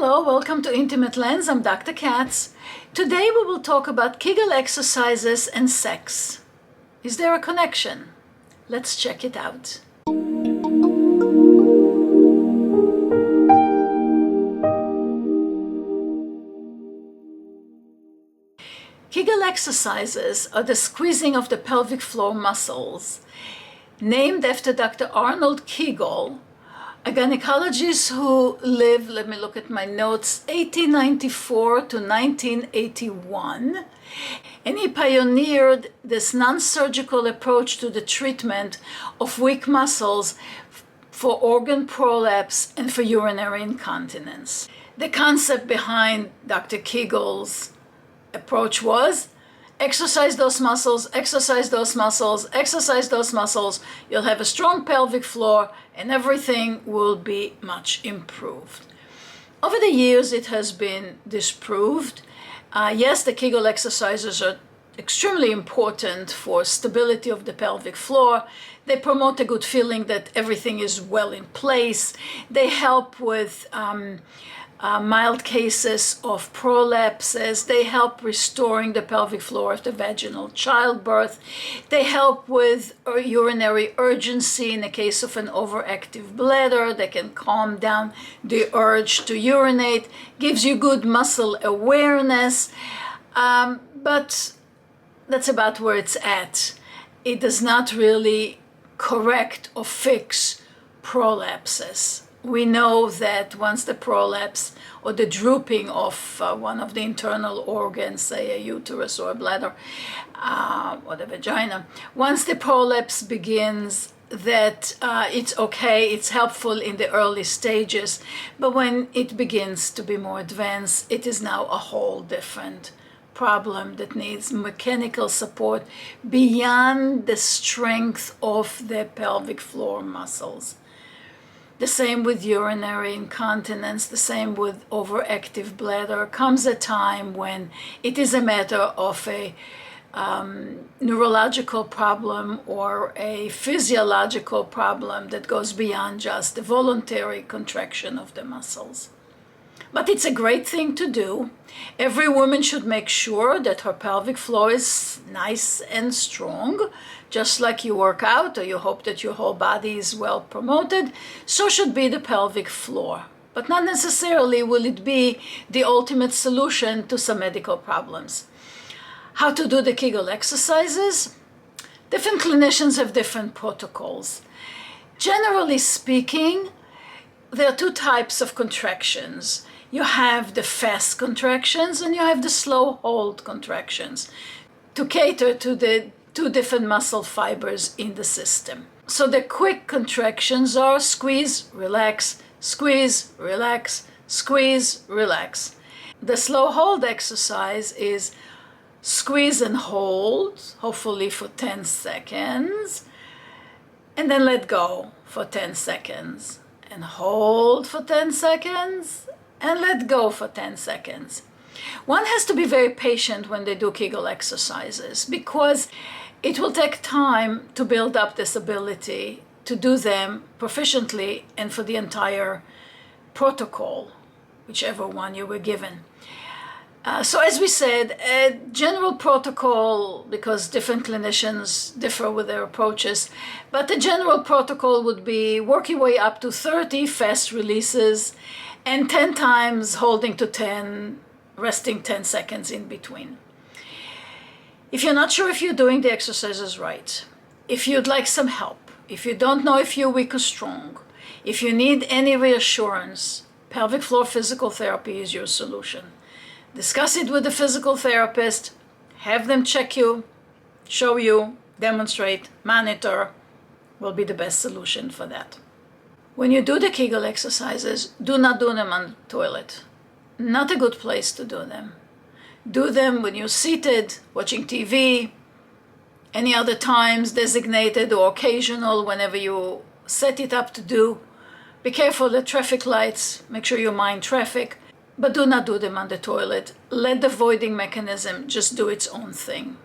Hello, welcome to Intimate Lens. I'm Dr. Katz. Today we will talk about Kegel exercises and sex. Is there a connection? Let's check it out. Kegel exercises are the squeezing of the pelvic floor muscles, named after Dr. Arnold Kegel, a gynecologist who lived, let me look at my notes, 1894 to 1981. And he pioneered this non-surgical approach to the treatment of weak muscles for organ prolapse and for urinary incontinence. The concept behind Dr. Kegel's approach was exercise those muscles, exercise those muscles, exercise those muscles. You'll have a strong pelvic floor and everything will be much improved. Over the years, it has been disproved. Yes, the Kegel exercises are extremely important for stability of the pelvic floor. They promote a good feeling that everything is well in place. They help with mild cases of prolapses. They help restoring the pelvic floor after vaginal childbirth. They help with urinary urgency in the case of an overactive bladder. They can calm down the urge to urinate, gives you good muscle awareness, but that's about where it's at. It does not really correct or fix prolapses. We know that once the prolapse or the drooping of one of the internal organs, say a uterus or a bladder or the vagina, once the prolapse begins, that it's okay, it's helpful in the early stages, but when it begins to be more advanced, it is now a whole different problem that needs mechanical support beyond the strength of the pelvic floor muscles. The same with urinary incontinence, the same with overactive bladder. Comes a time when it is a matter of a neurological problem or a physiological problem that goes beyond just the voluntary contraction of the muscles. But it's a great thing to do. Every woman should make sure that her pelvic floor is nice and strong. Just like you work out or you hope that your whole body is well promoted, so should be the pelvic floor. But not necessarily will it be the ultimate solution to some medical problems. How to do the Kegel exercises? Different clinicians have different protocols. Generally speaking, there are two types of contractions. You have the fast contractions and you have the slow hold contractions to cater to the two different muscle fibers in the system. So the quick contractions are squeeze, relax, squeeze, relax, squeeze, relax. The slow hold exercise is squeeze and hold, hopefully for 10 seconds, and then let go for 10 seconds, and hold for 10 seconds, and let go for 10 seconds. One has to be very patient when they do Kegel exercises because it will take time to build up this ability to do them proficiently and for the entire protocol, whichever one you were given. So as we said, a general protocol, because different clinicians differ with their approaches, but the general protocol would be work your way up to 30 fast releases and 10 times holding to 10, resting 10 seconds in between. If you're not sure if you're doing the exercises right, if you'd like some help, if you don't know if you're weak or strong, if you need any reassurance, pelvic floor physical therapy is your solution. Discuss it with the physical therapist, have them check you, show you, demonstrate, monitor, will be the best solution for that. When you do the Kegel exercises, do not do them on the toilet. Not a good place to do them. Do them when you're seated, watching TV, any other times designated or occasional, whenever you set it up to do. Be careful at traffic lights, make sure you mind traffic, but do not do them on the toilet. Let the voiding mechanism just do its own thing.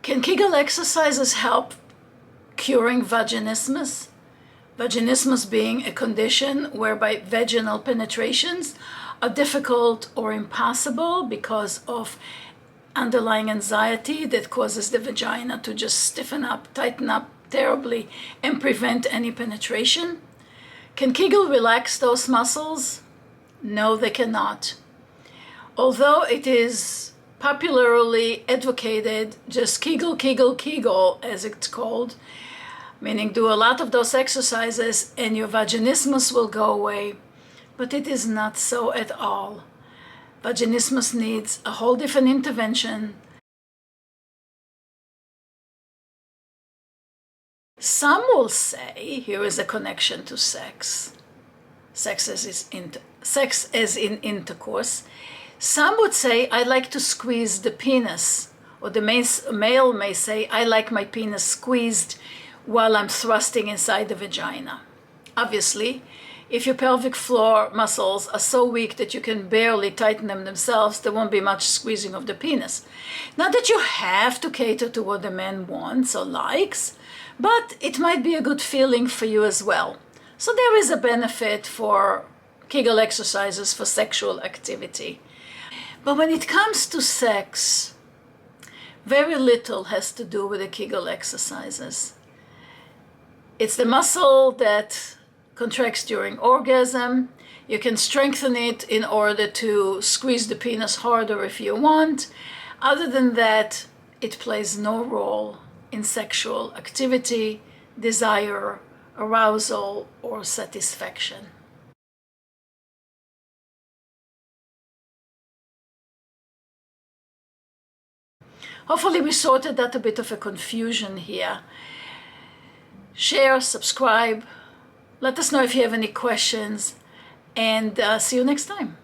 Can Kegel exercises help curing vaginismus? Vaginismus being a condition whereby vaginal penetrations are difficult or impossible because of underlying anxiety that causes the vagina to just stiffen up, tighten up terribly, and prevent any penetration. Can Kegel relax those muscles? No, they cannot. Although it is popularly advocated, just Kegel, Kegel, Kegel, as it's called, meaning do a lot of those exercises and your vaginismus will go away. But it is not so at all. Vaginismus needs a whole different intervention. Some will say, here is a connection to sex. Sex as in intercourse. Some would say, I like to squeeze the penis. Or the male may say, I like my penis squeezed while I'm thrusting inside the vagina. Obviously, if your pelvic floor muscles are so weak that you can barely tighten them themselves, there won't be much squeezing of the penis. Not that you have to cater to what the man wants or likes, but it might be a good feeling for you as well. So there is a benefit for Kegel exercises for sexual activity. But when it comes to sex, very little has to do with the Kegel exercises. It's the muscle that contracts during orgasm. You can strengthen it in order to squeeze the penis harder if you want. Other than that, it plays no role in sexual activity, desire, arousal, or satisfaction. Hopefully we sorted out a bit of a confusion here. Share, subscribe. Let us know if you have any questions, and see you next time.